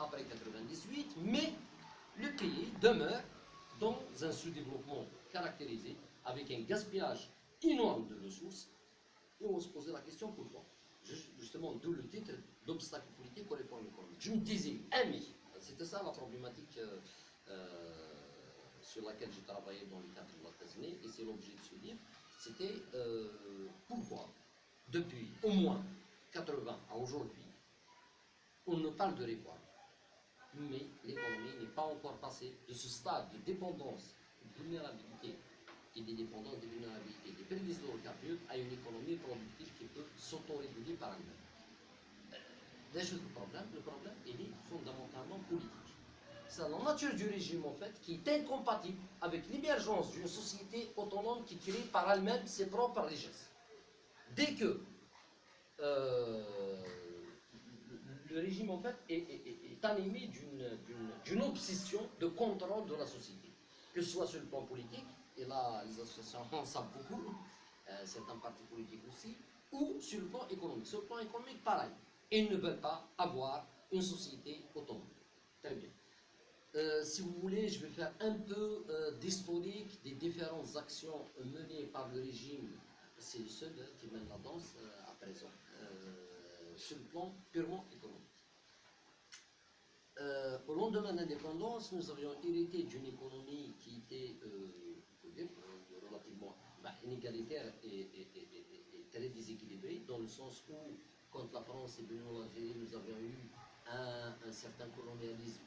après 98, mais le pays demeure dans un sous-développement caractérisé, avec un gaspillage énorme de ressources, et on se posait la question pourquoi. Justement, d'où le titre d'obstacle politique aux réformes économiques. Je me disais, mais c'était ça la problématique sur laquelle j'ai travaillé dans le cadre de la thèse, et c'est l'objet de ce livre, c'était pourquoi, depuis au moins 80 à aujourd'hui, on ne parle de réforme, mais l'économie n'est pas encore passée de ce stade de dépendance, de vulnérabilité et des dépendances, des vulnérabilités, des prix des hydrocarbures à une économie productive qui peut s'autoréguler par elle-même. Déjà le problème, il est fondamentalement politique. C'est la nature du régime, en fait, qui est incompatible avec l'émergence d'une société autonome qui crée par elle-même ses propres richesses. Dès que le régime, en fait, est animé d'une obsession de contrôle de la société, que ce soit sur le plan politique, et là, les associations en savent beaucoup, certains partis politiques aussi, ou sur le plan économique. Sur le plan économique, pareil. Ils ne veulent pas avoir une société autonome. Très bien. Si vous voulez, je vais faire un peu d'historique des différentes actions menées par le régime. C'est le seul qui mène la danse à présent, sur le plan purement économique. Au lendemain de l'indépendance, nous avions hérité d'une économie qui était relativement inégalitaire et très déséquilibrée, dans le sens où, quand la France est venue en Algérie, nous avions eu un certain colonialisme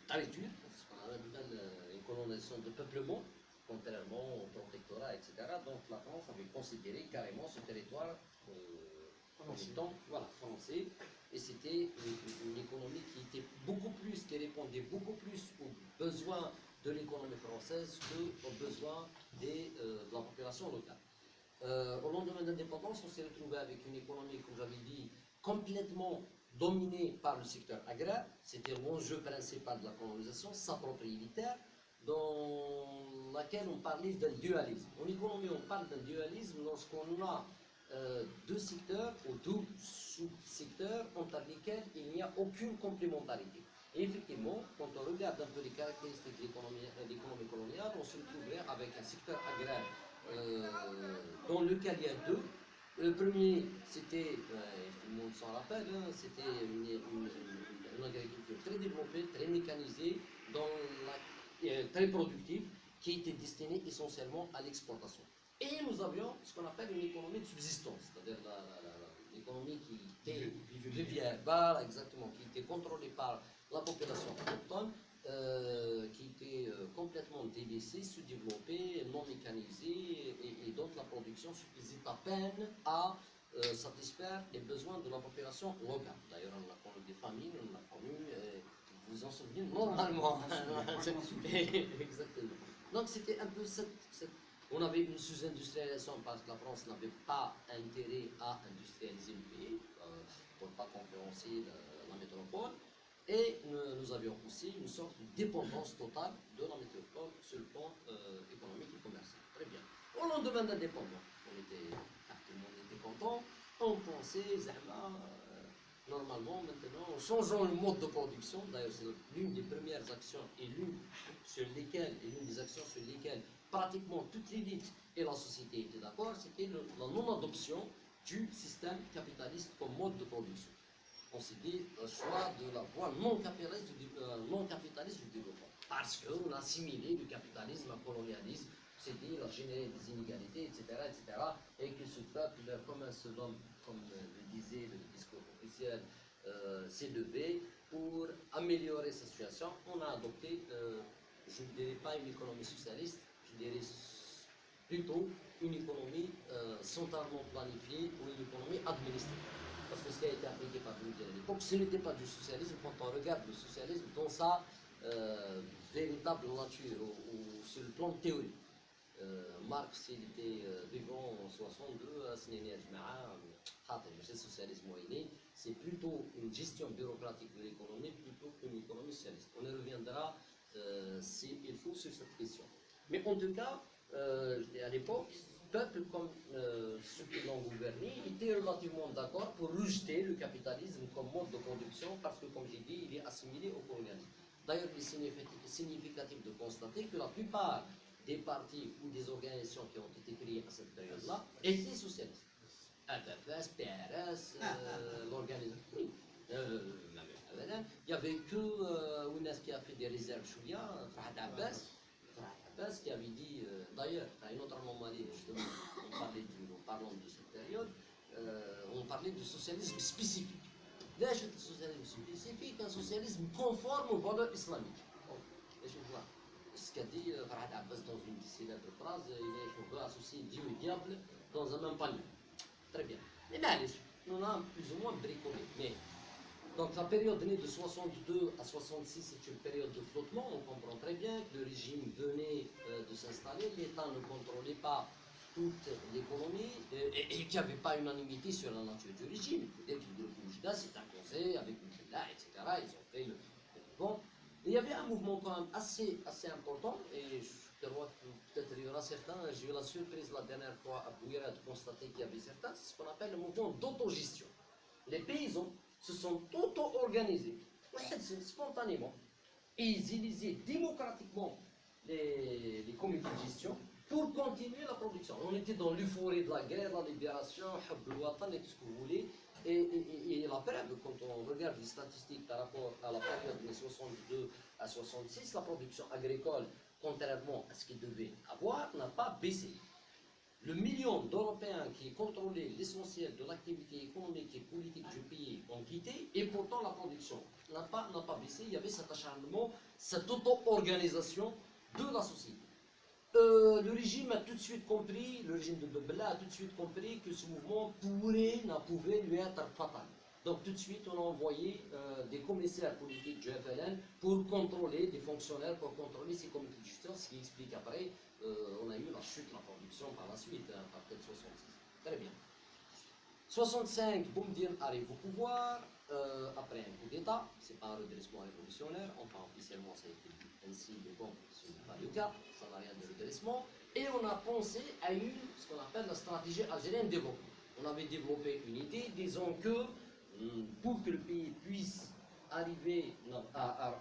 très dur, ce qu'on appelle une colonisation de peuplement, contrairement au protectorat, etc. Donc la France avait considéré carrément ce territoire comme étant français, et c'était une économie qui répondait beaucoup plus aux besoins de l'économie française qu'aux besoins de la population locale. Au lendemain de l'indépendance, on s'est retrouvé avec une économie, comme j'avais dit, complètement dominée par le secteur agraire. C'était l'enjeu principal de la colonisation, sa propriétaire, dans laquelle on parlait d'un dualisme. En économie, on parle d'un dualisme lorsqu'on a deux secteurs ou deux sous-secteurs entre lesquels il n'y a aucune complémentarité. Et effectivement, quand on regarde un peu les caractéristiques de l'économie coloniale, on se retrouverait avec un secteur agraire dans lequel il y a deux. Le premier, c'était, tout le monde s'en rappelle, c'était une agriculture très développée, très mécanisée, très productive, qui était destinée essentiellement à l'exportation. Et nous avions ce qu'on appelle une économie de subsistance, c'est-à-dire l'économie qui était vivière, exactement, qui était contrôlée par la population autochtone, qui était complètement délaissée, sous-développée, non mécanisée, et donc la production suffisait à peine à satisfaire les besoins de la population locale. D'ailleurs, on a connu des famines, on a connu, vous vous en souvenez normalement. Exactement. Donc c'était un peu on avait une sous-industrialisation parce que la France n'avait pas intérêt à industrialiser le pays pour ne pas concurrencer la métropole. Et nous avions aussi une sorte de dépendance totale de la métropole sur le plan économique et commercial. Très bien. Au lendemain de l'indépendance, tout le monde était content. On pensait, normalement, maintenant, en changeant le mode de production, d'ailleurs c'est l'une des premières actions et l'une des actions sur lesquelles pratiquement toute l'élite et la société étaient d'accord, c'était la non-adoption du système capitaliste comme mode de production. On s'est dit le choix de la voie non capitaliste du développement. Parce qu'on a assimilé le capitalisme au colonialisme, c'est-à-dire à générer des inégalités, etc., et que ce peuple, comme un seul homme, comme le disait le discours officiel, s'est levé pour améliorer sa situation. On a adopté, je ne dirais pas une économie socialiste, je dirais plutôt une économie centralement planifiée ou une économie administrée. Parce que ce qui a été appliqué par Bruegel à l'époque, ce n'était pas du socialisme quand on regarde le socialisme dans sa véritable nature, ou sur le plan théorique. Marx, il était vivant en 62, le socialisme moyenné, c'est plutôt une gestion bureaucratique de l'économie plutôt qu'une économie socialiste. On y reviendra s'il faut sur cette question. Mais en tout cas, à l'époque, peuple, comme ceux qui l'ont gouverné, étaient relativement d'accord pour rejeter le capitalisme comme mode de production parce que, comme j'ai dit, il est assimilé au colonialisme. D'ailleurs, il est significatif de constater que la plupart des partis ou des organisations qui ont été créées à cette période-là étaient socialistes. FFS, PRS, l'organisation. Oui. Il n'y avait que Ounas qui a fait des réserves Choulia, Fahad Abbas qui avait dit, d'ailleurs, à une autre anomalie, justement, parlant de cette période, on parlait de socialisme spécifique. ليش السوسياليزم spécifique un socialisme conforme aux valeurs islamiques. Ce qu'a dit Farhad Abbas dans une célèbre phrase, il faut associer Dieu et diable dans un même panier. Très bien. Mais معليش, on a plus ou moins bricolé. Mais, donc la période née de 62 à 66, c'est une période de flottement. On comprend très bien que le régime venait de s'installer, l'État ne contrôlait pas toute l'économie et qu'il n'y avait pas unanimité sur la nature du régime. Il faut dire que le groupe Moujda s'est imposé avec Moujda, etc. Ils ont fait le... Bon, il y avait un mouvement quand même assez important et je crois que peut-être il y aura certains, j'ai eu la surprise la dernière fois à Bouira de constater qu'il y avait certains, c'est ce qu'on appelle le mouvement d'autogestion. Les paysans se sont auto-organisés, spontanément, et ils élisaient démocratiquement les comités de gestion pour continuer la production. On était dans l'euphorie de la guerre, la libération, et tout ce que vous voulez. Et la preuve, quand on regarde les statistiques par rapport à la période de 62 à 66, la production agricole, contrairement à ce qu'il devait avoir, n'a pas baissé. Le million d'Européens qui contrôlaient l'essentiel de l'activité économique et politique du pays ont quitté, et pourtant la production n'a pas baissé. Il y avait cet acharnement, cette auto-organisation de la société. Le régime a tout de suite compris, le régime de Bebella a tout de suite compris que ce mouvement pouvait lui être fatal. Donc tout de suite, on a envoyé des commissaires politiques du FLN pour contrôler, des fonctionnaires pour contrôler ces comités de gestion, ce qui explique après, on a eu la chute de la production par la suite, à partir de 66. Très bien. 65, Boumediene arrive au pouvoir, après un coup d'État, c'est pas un redressement révolutionnaire, enfin officiellement ça a été dit ainsi, mais bon, ce n'est pas le cas, ça n'a rien de redressement, et on a pensé à ce qu'on appelle la stratégie algérienne de développement. On avait développé une idée, disons que pour que le pays puisse arriver à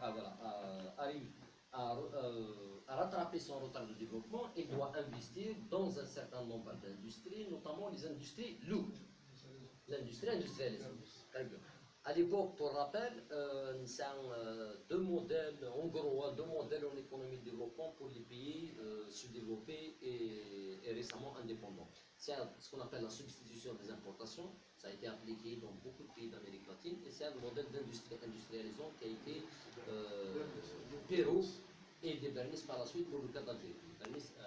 rattraper son retard de développement, il doit investir dans un certain nombre d'industries, notamment les industries lourdes. L'industrie industrialisée. Très bien. À l'époque, pour rappel, nous avons deux modèles, en gros, deux modèles en économie de développement pour les pays sous-développés et récemment indépendants. C'est ce qu'on appelle la substitution des importations. Ça a été appliqué dans beaucoup de pays d'Amérique latine. Et c'est un modèle d'industrie industrialisante qui a été du Pérou et des Bernice par la suite pour le cas d'Algérie.